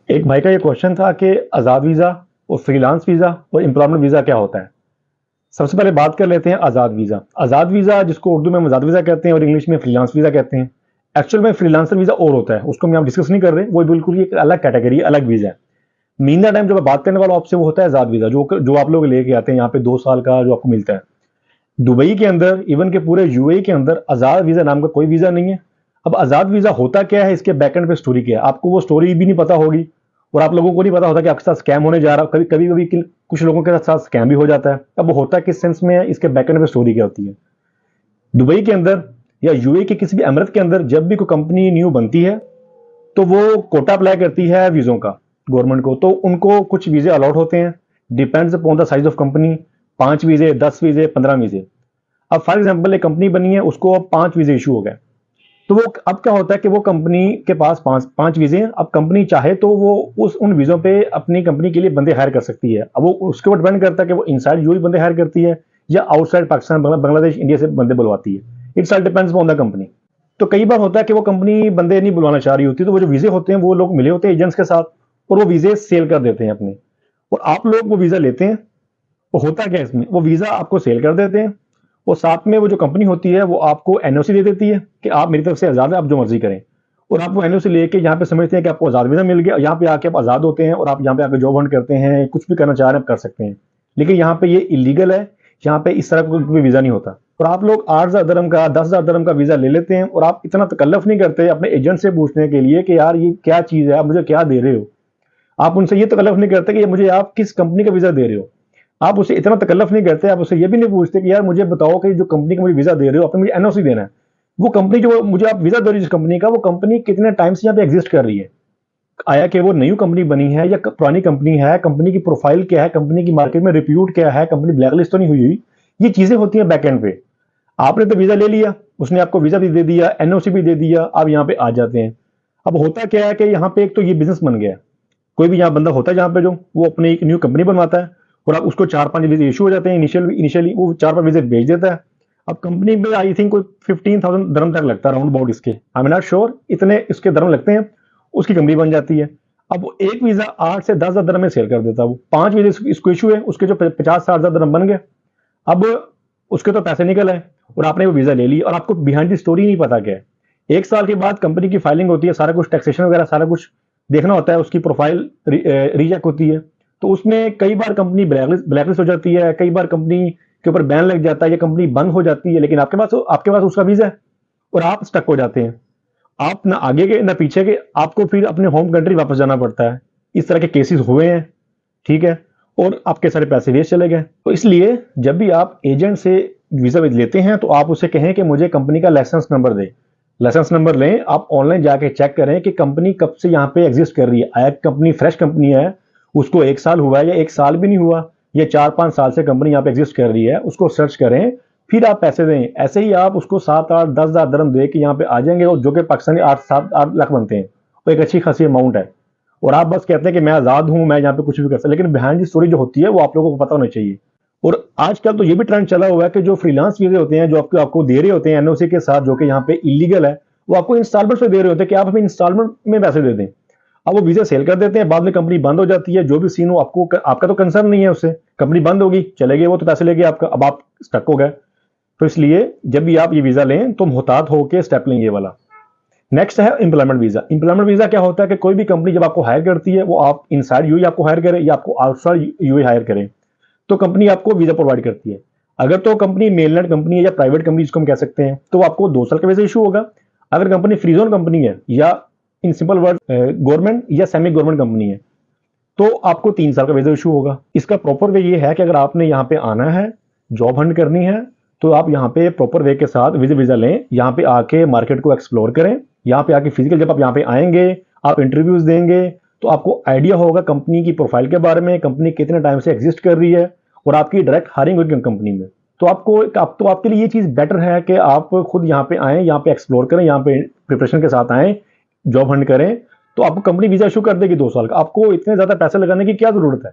एक भाई का ये क्वेश्चन था कि आज़ाद वीज़ा और फ्रीलांस वीज़ा और एम्प्लॉयमेंट वीज़ा क्या होता है। सबसे पहले बात कर लेते हैं आज़ाद वीज़ा। आज़ाद वीज़ा जिसको उर्दू में आज़ाद वीज़ा कहते हैं और इंग्लिश में फ्रीलांस वीज़ा कहते हैं। एक्चुअल में फ्रीलांसर वीज़ा और होता है, उसको हम यहाँ डिस्कस नहीं कर रहे, वो बिल्कुल ही एक अलग कैटेगरी, अलग वीज़ा है। मीन द टाइम जो मैं बात करने वाला हूँ आपसे वो होता है आज़ाद वीज़ा, जो आप लोग लेके आते हैं यहाँ पे 2 साल का जो आपको मिलता है। दुबई के अंदर, इवन के पूरे यूएई के अंदर आज़ाद वीज़ा नाम का कोई वीज़ा नहीं है। अब आज़ाद वीज़ा होता क्या है, इसके बैकएंड पे स्टोरी क्या है, आपको वो स्टोरी भी नहीं पता होगी और आप लोगों को नहीं पता होता कि आपके साथ स्कैम होने जा रहा है। कभी कभी कभी कुछ लोगों के साथ स्कैम भी हो जाता है। अब वो होता किस सेंस में है, इसके बैकएंड पे स्टोरी क्या होती है। दुबई के अंदर या यूएई के किसी भी अमीरत के अंदर जब भी कोई कंपनी न्यू बनती है तो वो कोटा अप्लाई करती है वीज़ों का गवर्नमेंट को, तो उनको कुछ वीज़े अलॉट होते हैं, depends upon the size of company. 5 वीज़े, 10 वीज़े, 15 वीज़े। अब फॉर एग्जांपल एक कंपनी बनी है, उसको अब 5 वीज़े इशू हो गए, तो वो अब क्या होता है कि वो कंपनी के पास पांच पांच वीज़े हैं। अब कंपनी चाहे तो वो उन वीज़ों पे अपनी कंपनी के लिए बंदे हायर कर सकती है। अब वो उसके ऊपर डिपेंड करता है कि वो इनसाइड यूएई बंदे हायर करती है या आउटसाइड पाकिस्तान, बांग्लादेश, इंडिया से बंदे बुलवाती है। It's all depends on the company. तो कई बार होता है कि वो कंपनी बंदे नहीं बुलवाना चाह रही होती, तो वो जो वीज़े होते हैं वो लोग मिले होते हैं एजेंट्स के साथ और वो वीज़े सेल कर देते हैं अपने, और आप लोग वो वीज़ा लेते हैं। वो होता क्या है इसमें, वो वीज़ा आपको सेल कर देते हैं और साथ में वो जो कंपनी होती है वो आपको एनओसी दे देती है कि आप मेरी तरफ से आज़ाद है, आप जो मर्जी करें। और आप वो एनओसी लेके यहाँ पे समझते हैं कि आपको आज़ाद वीज़ा मिल गया, यहाँ पे आके आप आज़ाद होते हैं और आप यहाँ पे आके जॉब हंट करते हैं, कुछ भी करना चाह रहे हैं आप कर सकते हैं। लेकिन यहाँ पे ये इलीगल है, यहाँ पे इस तरह का कोई वीज़ा नहीं होता। और आप लोग 8,000 दरम का, 10,000 दरम का वीज़ा ले लेते हैं और आप इतना तकल्लफ नहीं करते अपने एजेंट से पूछने के लिए कि यार ये क्या चीज़ है, आप मुझे क्या दे रहे हो। आप उनसे ये तकल्लफ नहीं करते कि ये मुझे आप किस कंपनी का वीज़ा दे रहे हो। आप उसे इतना तकल्लफ नहीं करते, आप उसे ये भी नहीं पूछते कि यार मुझे बताओ कि जो कंपनी का मुझे वीज़ा दे रहे हो, आपने मुझे एनओसी देना है। वो कंपनी जो मुझे आप वीज़ा दे रही हो जिस कंपनी का, वो कंपनी कितने टाइम से यहाँ पे एग्जिस्ट कर रही है। आया कि वो नई कंपनी बनी है या पुरानी कंपनी है, कंपनी की प्रोफाइल क्या है, कंपनी की मार्केट में रिप्यूट क्या है, कंपनी ब्लैकलिस्ट तो नहीं हुई हुई। ये चीज़ें होती हैं बैक एंड पे। आपने तो वीज़ा ले लिया, उसने आपको वीज़ा भी दे दिया, एनओसी भी दे दिया, आप यहाँ पे आ जाते हैं। अब होता क्या है कि यहाँ पे एक तो ये बिजनेस बन गया है। कोई भी यहाँ बंदा होता है जहाँ पे जो वो अपनी एक न्यू कंपनी बनवाता है और अब उसको 4-5 वीजे इशू हो जाते हैं। इनिशियली वो 4-5 वीजे भेज देता है। अब कंपनी में आई थिंक कोई 15,000 दरम तक लगता है राउंड अबाउट, इसके आई एम नॉट श्योर इतने इसके दरम लगते हैं, उसकी कंपनी बन जाती है। अब वो एक वीजा 8 से 10 हज़ार दरम में सेल कर देता है। वो 5 वीजे इसको इशू है, उसके जो 50-60 हज़ार दरम बन गए। अब उसके तो पैसे निकल आए और आपने वो वीजा ले लिया और आपको बिहाइंड दी स्टोरी नहीं पता क्या है। 1 साल के बाद कंपनी की फाइलिंग होती है, सारा कुछ टैक्सेशन वगैरह सारा कुछ देखना होता है, उसकी प्रोफाइल रीचेक होती है। तो उसमें कई बार कंपनी ब्लैकलिस्ट हो जाती है, कई बार कंपनी के ऊपर बैन लग जाता है या कंपनी बंद हो जाती है, लेकिन आपके पास उसका वीजा है और आप स्टक हो जाते हैं। आप ना आगे के ना पीछे के, आपको फिर अपने होम कंट्री वापस जाना पड़ता है। इस तरह के केसेस हुए हैं, ठीक है, और आपके सारे पैसे वेस्ट चले गए। तो इसलिए जब भी आप एजेंट से वीजा लेते हैं तो आप उसे कहें कि मुझे कंपनी का लाइसेंस नंबर दे। लाइसेंस नंबर लें, आप ऑनलाइन जाके चेक करें कि कंपनी कब से यहाँ पे एग्जिस्ट कर रही है। आया कंपनी फ्रेश कंपनी है, उसको 1 साल हुआ है या 1 साल भी नहीं हुआ, या 4-5 साल से कंपनी यहाँ पे एग्जिस्ट कर रही है, उसको सर्च करें, फिर आप पैसे दें। ऐसे ही आप उसको 7-8-10 हज़ार दरम दे के यहाँ पे आ जाएंगे, और जो कि पाकिस्तानी 8-7-8 लाख बनते हैं, वो एक अच्छी खासी अमाउंट है। और आप बस कहते हैं कि मैं आज़ाद हूँ, मैं यहाँ पे कुछ भी कर सकता, लेकिन बिहाइंड की स्टोरी जो होती है वो आप लोगों को पता होना चाहिए। और आजकल तो ये भी ट्रेंड चला हुआ है कि जो फ्रीलांस वीजे होते हैं, जो आपको आपको दे रहे होते हैं एनओसी के साथ, जो कि यहाँ पे इलीगल है, वो आपको इंस्टॉलमेंट पे दे रहे होते हैं कि आप हमें इंस्टॉलमेंट में पैसे दे दें। अब वो वीजा सेल कर देते हैं, बाद में कंपनी बंद हो जाती है। जो भी सीन हो, आपको आपका तो कंसर्न नहीं है उससे, कंपनी बंद होगी, चले गए वो तो पैसे लेके आपका, अब आप स्टक हो गए। तो इसलिए जब भी आप ये वीजा लें तो मुहतात होकर स्टेप लेंगे वाला। नेक्स्ट है एम्प्लॉयमेंट वीजा। एम्प्लॉयमेंट वीजा क्या होता है कि कोई भी कंपनी जब आपको हायर करती है, वो आप इनसाइड यूएई आपको हायर करे या आपको आउटसाइड यूएई हायर करे, तो कंपनी आपको वीजा प्रोवाइड करती है। अगर तो कंपनी मेनलैंड कंपनी है या प्राइवेट कंपनी जिसको हम कह सकते हैं, तो आपको 2 साल का वीजा इशू होगा। अगर कंपनी फ्री जोन कंपनी है या इन सिंपल वर्ड गवर्नमेंट या सेमी गवर्नमेंट कंपनी है, तो आपको 3 साल का वीजा इशू होगा। इसका प्रॉपर वे ये है कि अगर आपने यहाँ पे आना है, जॉब हंट करनी है, तो आप यहाँ पे प्रॉपर वे के साथ वीजा लें, यहाँ पे आके मार्केट को एक्सप्लोर करें। यहाँ पे आके फिजिकल जब आप यहाँ पे आएंगे, आप इंटरव्यूज देंगे, तो आपको आइडिया होगा कंपनी की प्रोफाइल के बारे में, कंपनी कितने टाइम से एग्जिस्ट कर रही है, और आपकी डायरेक्ट हायरिंग होगी कंपनी में। तो आपके लिए ये चीज़ बेटर है कि आप खुद यहाँ पे आएँ, यहाँ पे एक्सप्लोर करें, यहाँ पे प्रिपरेशन के साथ आएँ, जॉब हंट करें, तो आपको कंपनी वीजा इशू कर देगी 2 साल का। आपको इतने ज़्यादा पैसे लगाने की क्या ज़रूरत है।